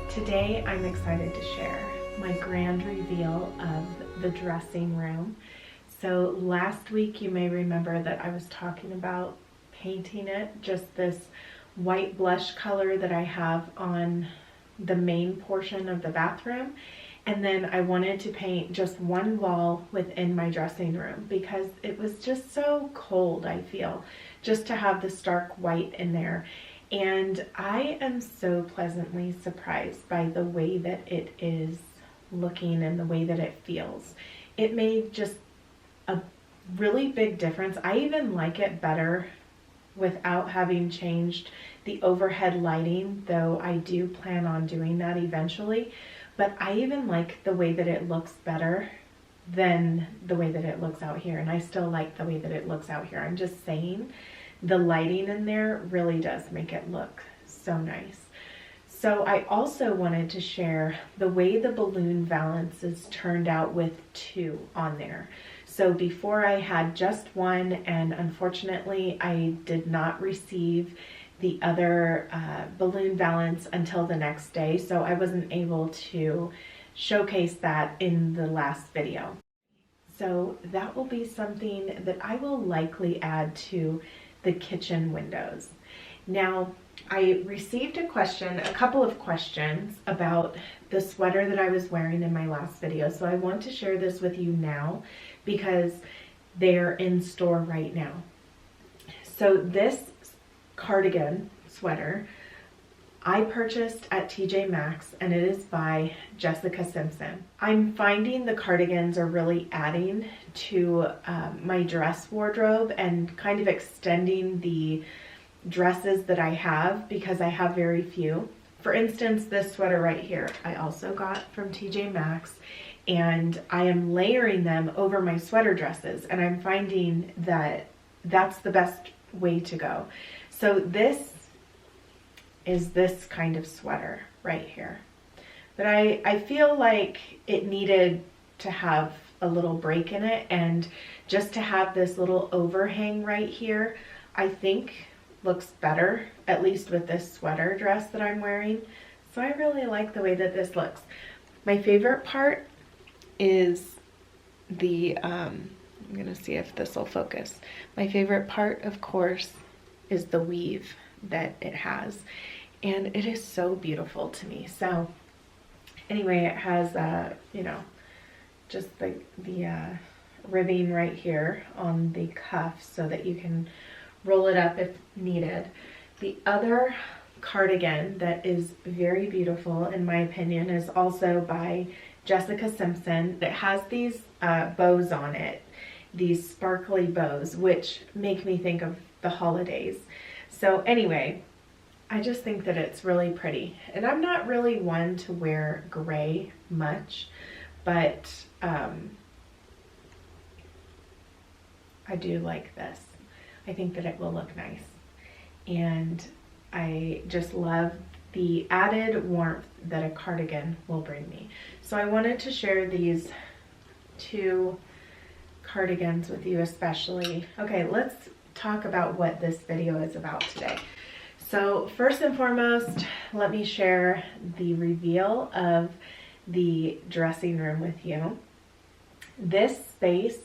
Today I'm excited to share my grand reveal of the dressing room. So last week you may remember that I was talking about painting it, just this white blush color that I have on the main portion of the bathroom. And then I wanted to paint just one wall within my dressing room because it was just so cold, I feel, just to have the stark white in there. And I am so pleasantly surprised by the way that it is looking and the way that it feels. It made just a really big difference. I even like it better without having changed the overhead lighting, though I do plan on doing that eventually. But I even like the way that it looks better than the way that it looks out here. And I still like the way that it looks out here. I'm just saying the lighting in there really does make it look so nice. So I also wanted to share the way the balloon valances turned out with two on there. So before I had just one, and unfortunately I did not receive the other balloon valance until the next day, so I wasn't able to showcase that in the last video. So that will be something that I will likely add to the kitchen windows. Now, I received a couple of questions about the sweater that I was wearing in my last video, so I want to share this with you now because they're in store right now. So this cardigan sweater I purchased at TJ Maxx, and it is by Jessica Simpson. I'm finding the cardigans are really adding to my dress wardrobe and kind of extending the dresses that I have because I have very few. For instance, this sweater right here, I also got from TJ Maxx, and I am layering them over my sweater dresses, and I'm finding that that's the best way to go. So this is this kind of sweater right here. But I feel like it needed to have a little break in it, and just to have this little overhang right here, I think looks better, at least with this sweater dress that I'm wearing. So I really like the way that this looks. My favorite part is the, I'm gonna see if this will focus. My favorite part, of course, is the weave that it has. And it is so beautiful to me. So anyway, it has, you know, just the ribbing right here on the cuff so that you can roll it up if needed. The other cardigan that is very beautiful, in my opinion, is also by Jessica Simpson. It has these bows on it, these sparkly bows, which make me think of the holidays. So anyway, I just think that it's really pretty. And I'm not really one to wear gray much, but I do like this. I think that it will look nice. And I just love the added warmth that a cardigan will bring me. So I wanted to share these two cardigans with you especially. Okay, let's talk about what this video is about today. So first and foremost, let me share the reveal of the dressing room with you. This space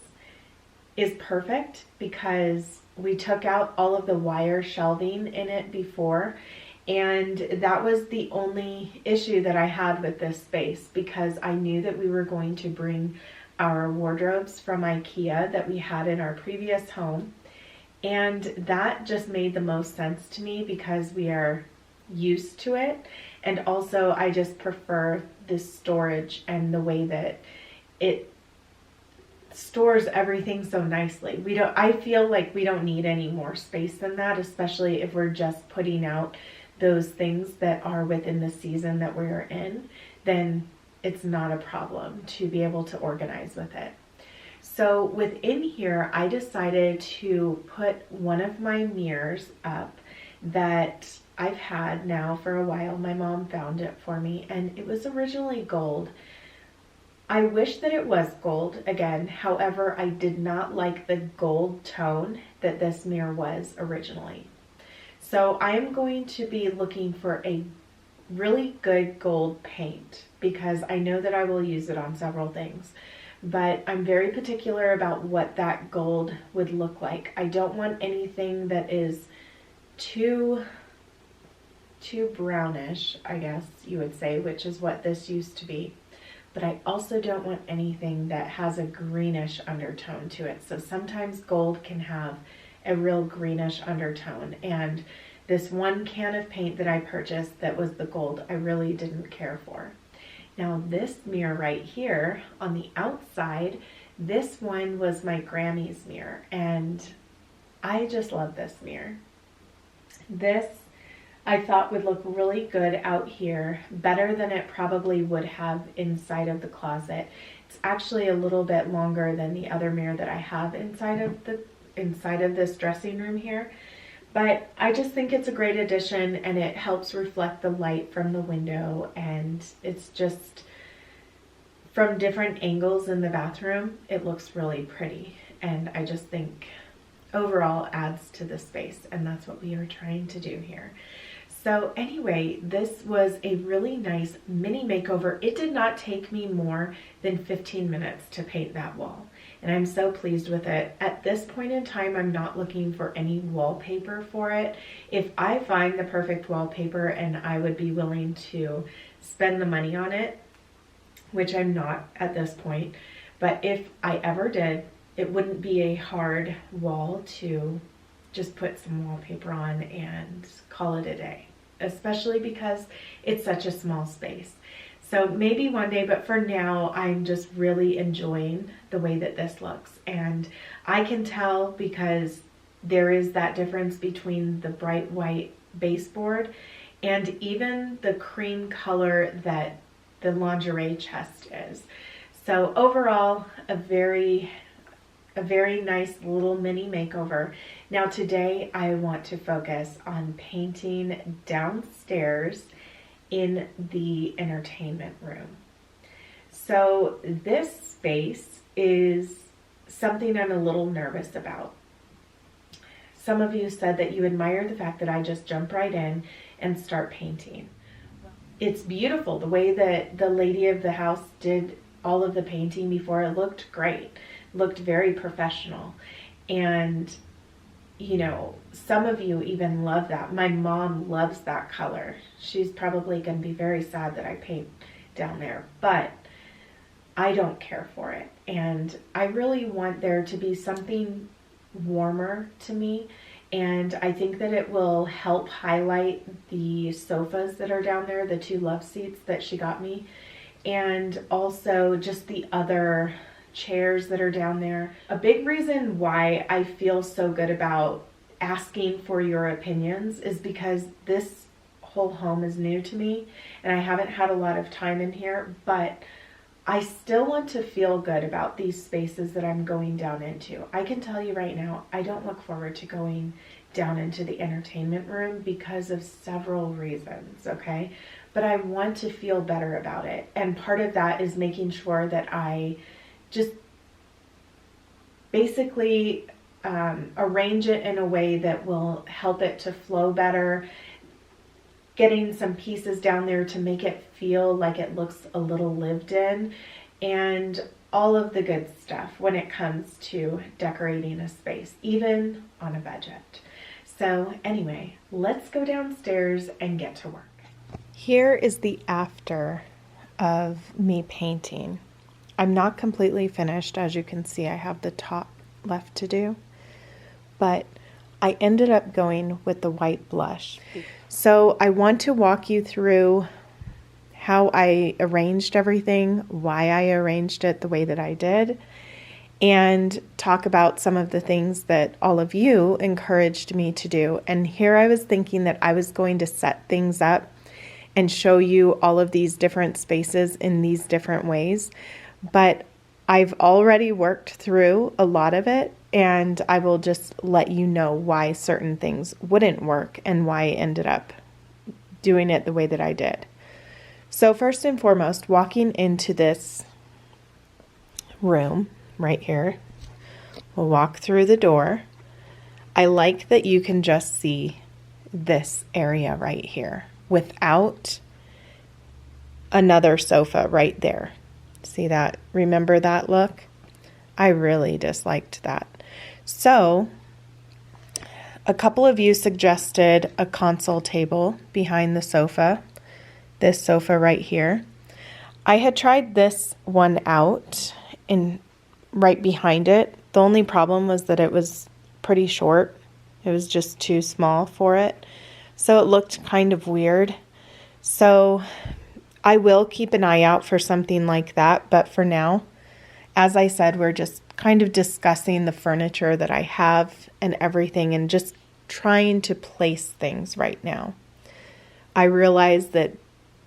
is perfect because we took out all of the wire shelving in it before, and that was the only issue that I had with this space because I knew that we were going to bring our wardrobes from IKEA that we had in our previous home. And that just made the most sense to me because we are used to it. And also I just prefer this storage and the way that it stores everything so nicely. I feel like we don't need any more space than that, especially if we're just putting out those things that are within the season that we're in, then it's not a problem to be able to organize with it. So within here, I decided to put one of my mirrors up that I've had now for a while. My mom found it for me, and it was originally gold. I wish that it was gold again. However, I did not like the gold tone that this mirror was originally. So I am going to be looking for a really good gold paint because I know that I will use it on several things. But I'm very particular about what that gold would look like. I don't want anything that is too brownish, I guess you would say, which is what this used to be. But I also don't want anything that has a greenish undertone to it. So sometimes gold can have a real greenish undertone. And this one can of paint that I purchased that was the gold, I really didn't care for. Now this mirror right here on the outside, this one was my Grammy's mirror, and I just love this mirror. This I thought would look really good out here, better than it probably would have inside of the closet. It's actually a little bit longer than the other mirror that I have inside of this dressing room here. But I just think it's a great addition, and it helps reflect the light from the window, and it's just, from different angles in the bathroom, it looks really pretty. And I just think overall adds to the space, and that's what we are trying to do here. So anyway, this was a really nice mini makeover. It did not take me more than 15 minutes to paint that wall, and I'm so pleased with it. At this point in time, I'm not looking for any wallpaper for it. If I find the perfect wallpaper, and I would be willing to spend the money on it, which I'm not at this point, but if I ever did, it wouldn't be a hard wall to just put some wallpaper on and call it a day, especially because it's such a small space. So maybe one day, but for now, I'm just really enjoying the way that this looks. And I can tell because there is that difference between the bright white baseboard and even the cream color that the lingerie chest is. So overall, a very nice little mini makeover. Now today I want to focus on painting downstairs in the entertainment room. So this space is something I'm a little nervous about. Some of you said that you admire the fact that I just jump right in and start painting. It's beautiful the way that the lady of the house did all of the painting before. It looked great, looked very professional. And you know, some of you even love that. My mom loves that color. She's probably going to be very sad that I paint down there, but I don't care for it. And I really want there to be something warmer to me. And I think that it will help highlight the sofas that are down there, the 2 love seats that she got me, and also just the other chairs that are down there. A big reason why I feel so good about asking for your opinions is because this whole home is new to me and I haven't had a lot of time in here, but I still want to feel good about these spaces that I'm going down into. I can tell you right now, I don't look forward to going down into the entertainment room because of several reasons, okay? But I want to feel better about it. And part of that is making sure that I just basically arrange it in a way that will help it to flow better, getting some pieces down there to make it feel like it looks a little lived in, and all of the good stuff when it comes to decorating a space, even on a budget. So anyway, let's go downstairs and get to work. Here is the after of me painting. I'm not completely finished. As you can see, I have the top left to do, but I ended up going with the white blush. So I want to walk you through how I arranged everything, why I arranged it the way that I did, and talk about some of the things that all of you encouraged me to do. And here I was thinking that I was going to set things up and show you all of these different spaces in these different ways, but I've already worked through a lot of it, and I will just let you know why certain things wouldn't work and why I ended up doing it the way that I did. So first and foremost, walking into this room right here, we'll walk through the door. I like that you can just see this area right here without another sofa right there. See that? Remember that look? I really disliked that. So a couple of you suggested a console table behind the sofa, this sofa right here. I had tried this one out and right behind it. The only problem was that it was pretty short. It was just too small for it. So it looked kind of weird. So I will keep an eye out for something like that. But for now, as I said, we're just kind of discussing the furniture that I have and everything and just trying to place things right now. I realize that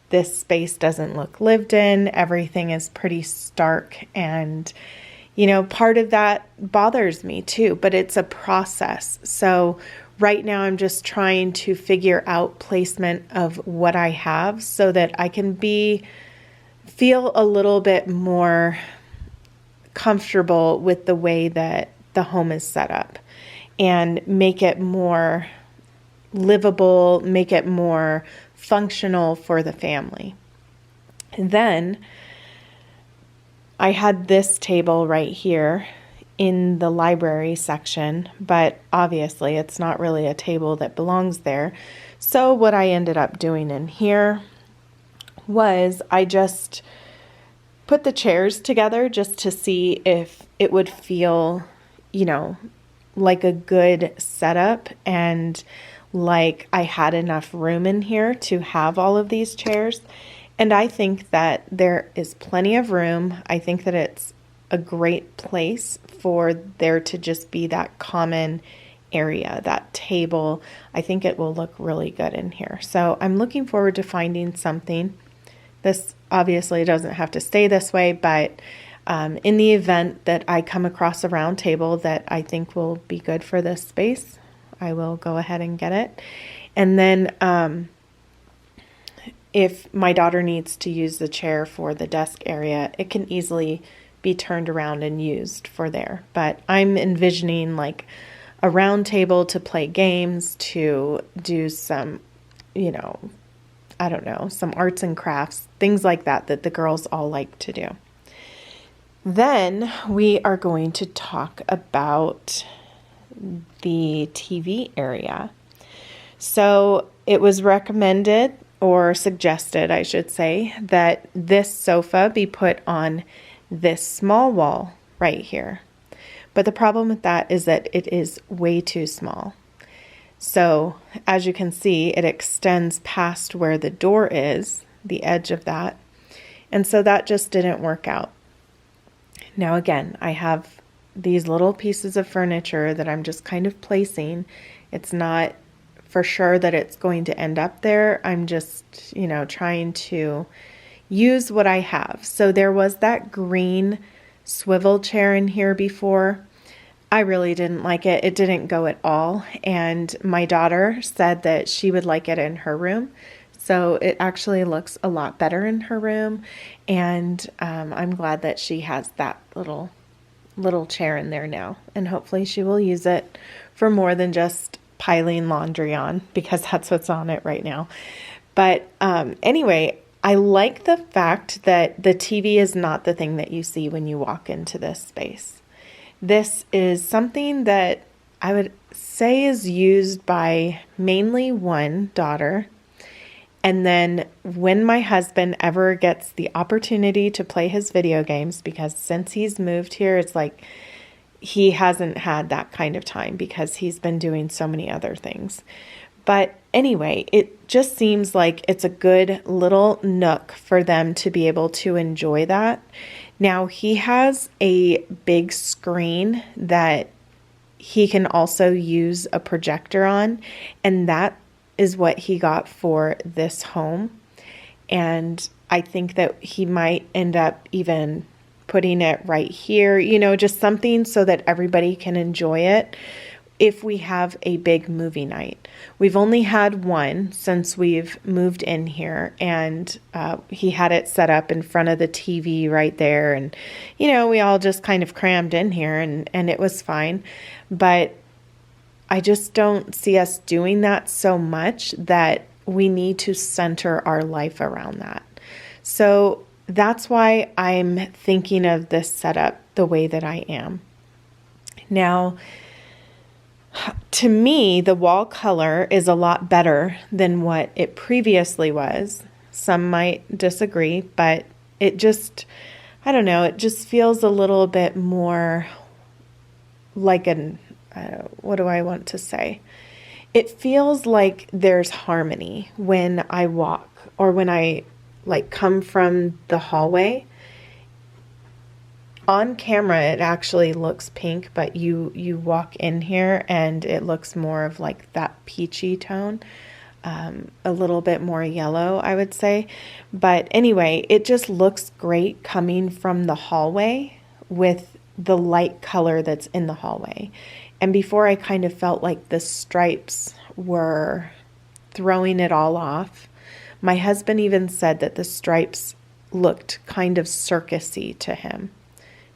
this space doesn't look lived in. Everything is pretty stark, and part of that bothers me too, but it's a process. So right now I'm just trying to figure out placement of what I have so that I can feel a little bit more comfortable with the way that the home is set up and make it more livable, make it more functional for the family. And then I had this table right here in the library section, but obviously it's not really a table that belongs there. So what I ended up doing in here was I just put the chairs together just to see if it would feel, like a good setup and like I had enough room in here to have all of these chairs. And I think that there is plenty of room. I think that it's a great place for there to just be that common area, that table. I think it will look really good in here. So I'm looking forward to finding something. This obviously doesn't have to stay this way, but in the event that I come across a round table that I think will be good for this space, I will go ahead and get it. And then if my daughter needs to use the chair for the desk area, it can easily be turned around and used for there. But I'm envisioning like a round table to play games, to do some, I don't know, some arts and crafts, things like that the girls all like to do. Then we are going to talk about the TV area. So it was recommended, or suggested, I should say, that this sofa be put on this small wall right here. But the problem with that is that it is way too small. So as you can see, it extends past where the door is, the edge of that. And so that just didn't work out. Now again, I have these little pieces of furniture that I'm just kind of placing. It's not for sure that it's going to end up there. I'm just, trying to use what I have. So there was that green swivel chair in here before. I really didn't like it. It didn't go at all. And my daughter said that she would like it in her room. So it actually looks a lot better in her room. And I'm glad that she has that little chair in there now. And hopefully she will use it for more than just piling laundry on, because that's what's on it right now. But anyway, I like the fact that the TV is not the thing that you see when you walk into this space. This is something that I would say is used by mainly one daughter. And then when my husband ever gets the opportunity to play his video games, because since he's moved here, it's like he hasn't had that kind of time because he's been doing so many other things. But anyway, it just seems like it's a good little nook for them to be able to enjoy that. Now, he has a big screen that he can also use a projector on, and that is what he got for this home. And I think that he might end up even putting it right here, just something so that everybody can enjoy it if we have a big movie night. We've only had one since we've moved in here, and he had it set up in front of the TV right there. And, we all just kind of crammed in here and it was fine. But I just don't see us doing that so much that we need to center our life around that. So that's why I'm thinking of this setup the way that I am. Now, to me, the wall color is a lot better than what it previously was. Some might disagree, but it just, I don't know, it just feels a little bit more like an, what do I want to say? It feels like there's harmony when I walk or when I like come from the hallway. On camera, it actually looks pink, but you walk in here and it looks more of like that peachy tone, a little bit more yellow, I would say. But anyway, it just looks great coming from the hallway with the light color that's in the hallway. And before, I kind of felt like the stripes were throwing it all off. My husband even said that the stripes looked kind of circusy to him.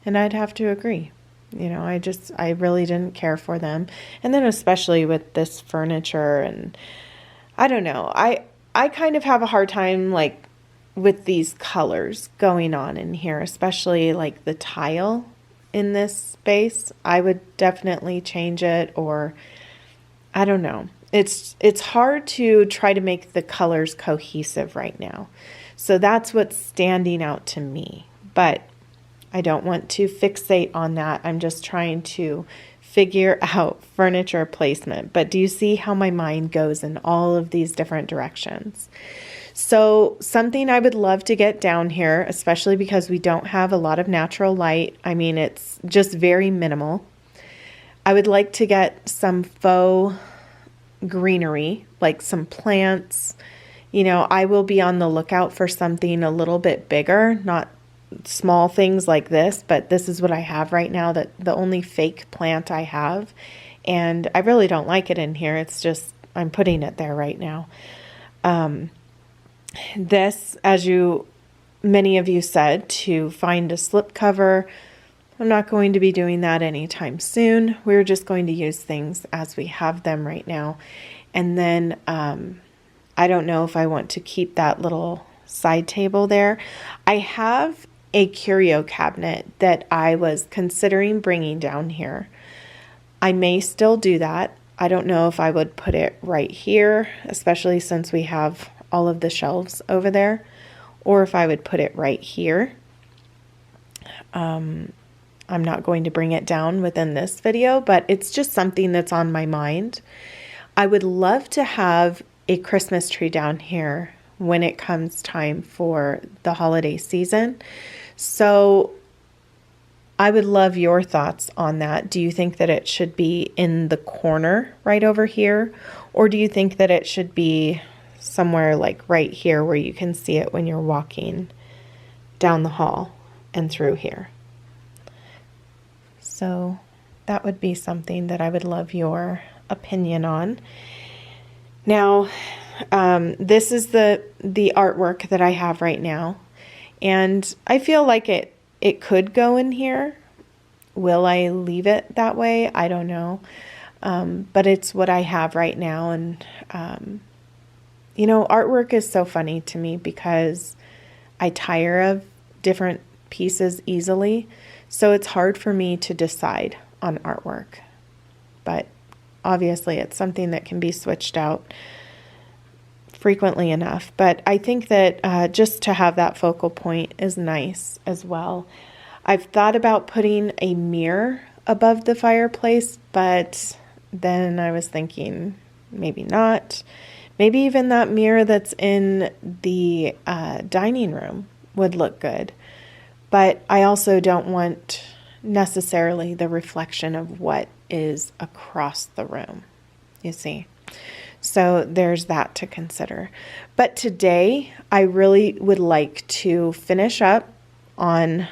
And I'd have to agree. You know, I really didn't care for them. And then especially with this furniture, and I don't know. I kind of have a hard time like with these colors going on in here, especially like the tile in this space. I would definitely change it, or I don't know. It's hard to try to make the colors cohesive right now. So that's what's standing out to me. But I don't want to fixate on that. I'm just trying to figure out furniture placement. But do you see how my mind goes in all of these different directions? So something I would love to get down here, especially because we don't have a lot of natural light. I mean, it's just very minimal. I would like to get some faux greenery, like some plants. You know, I will be on the lookout for something a little bit bigger, not small things like this, but this is what I have right now, that the only fake plant I have, and I really don't like it in here. It's just, I'm putting it there right now. This, as many of you said, to find a slip cover. I'm not going to be doing that anytime soon. We're just going to use things as we have them right now. And then, I don't know if I want to keep that little side table there. I have a curio cabinet that I was considering bringing down here. I may still do that. I don't know if I would put it right here, especially since we have all of the shelves over there, or if I would put it right here. I'm not going to bring it down within this video, but it's just something that's on my mind. I would love to have a Christmas tree down here when it comes time for the holiday season. So I would love your thoughts on that. Do you think that it should be in the corner right over here? Or do you think that it should be somewhere like right here where you can see it when you're walking down the hall and through here? So that would be something that I would love your opinion on. Now, this is the artwork that I have right now, and I feel like it could go in here. Will I leave it that way? I don't know, but it's what I have right now. And you know, artwork is so funny to me because I tire of different pieces easily, so it's hard for me to decide on artwork. But obviously, it's something that can be switched out frequently enough. But I think that just to have that focal point is nice as well. I've thought about putting a mirror above the fireplace, but then I was thinking maybe not. Maybe even that mirror that's in the dining room would look good. But I also don't want necessarily the reflection of what is across the room, you see. So there's that to consider. But today, I really would like to finish up on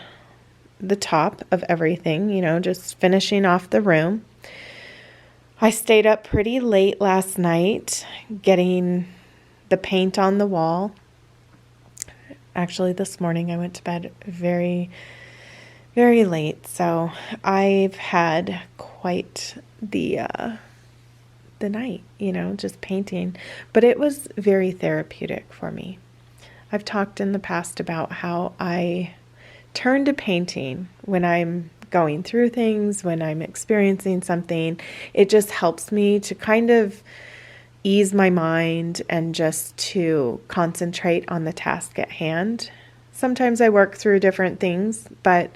the top of everything, you know, just finishing off the room. I stayed up pretty late last night getting the paint on the wall. Actually, this morning I went to bed very, very late, so I've had quite the night, you know, just painting. But it was very therapeutic for me. I've talked in the past about how I turn to painting when I'm going through things, when I'm experiencing something. It just helps me to kind of ease my mind and just to concentrate on the task at hand. Sometimes I work through different things, but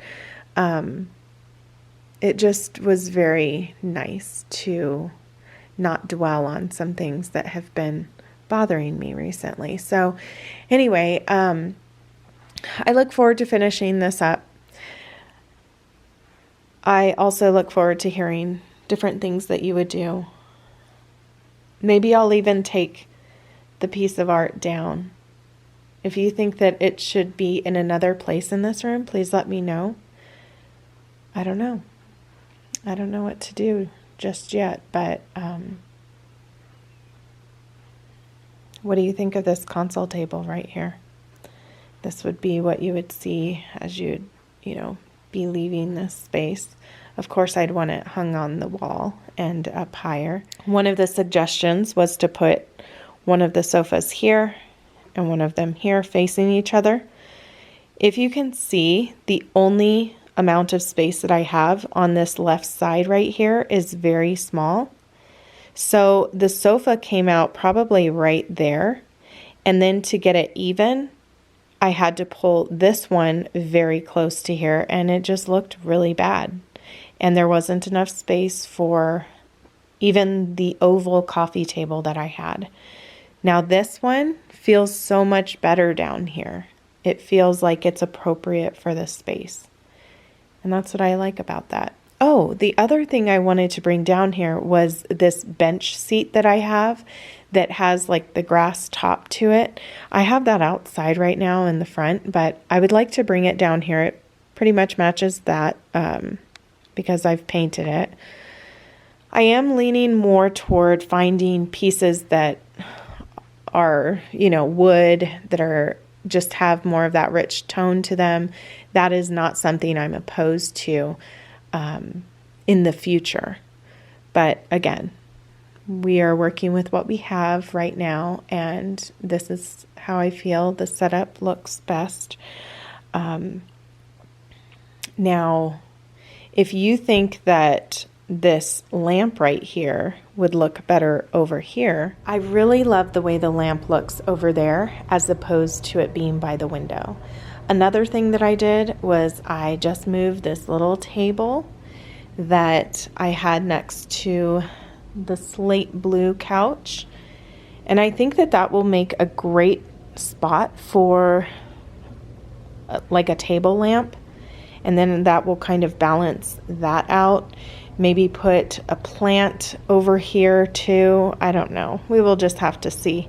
it just was very nice to not dwell on some things that have been bothering me recently. So anyway, I look forward to finishing this up. I also look forward to hearing different things that you would do. Maybe I'll even take the piece of art down. If you think that it should be in another place in this room, please let me know. I don't know. I don't know what to do just yet, but what do you think of this console table right here? This would be what you would see as you'd, be leaving this space. Of course, I'd want it hung on the wall and up higher. One of the suggestions was to put one of the sofas here and one of them here facing each other. If you can see, the only amount of space that I have on this left side right here is very small. So the sofa came out probably right there. And then to get it even, I had to pull this one very close to here, and it just looked really bad. And there wasn't enough space for even the oval coffee table that I had. Now this one feels so much better down here. It feels like it's appropriate for this space. And that's what I like about that. Oh, the other thing I wanted to bring down here was this bench seat that I have that has like the grass top to it. I have that outside right now in the front, but I would like to bring it down here. It pretty much matches that because I've painted it. I am leaning more toward finding pieces that are, wood, that are just have more of that rich tone to them. That is not something I'm opposed to in the future. But again, we are working with what we have right now, and this is how I feel the setup looks best. Now, if you think that this lamp right here would look better over here, I really love the way the lamp looks over there as opposed to it being by the window. Another thing that I did was I just moved this little table that I had next to the slate blue couch, and I think that that will make a great spot for like a table lamp, and then that will kind of balance that out. Maybe put a plant over here too. I don't know. We will just have to see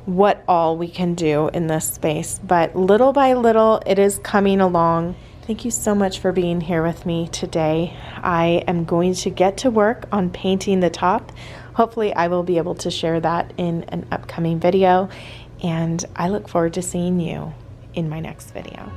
what all we can do in this space, but little by little it is coming along. Thank you so much for being here with me today. I am going to get to work on painting the top. Hopefully I will be able to share that in an upcoming video, and I look forward to seeing you in my next video.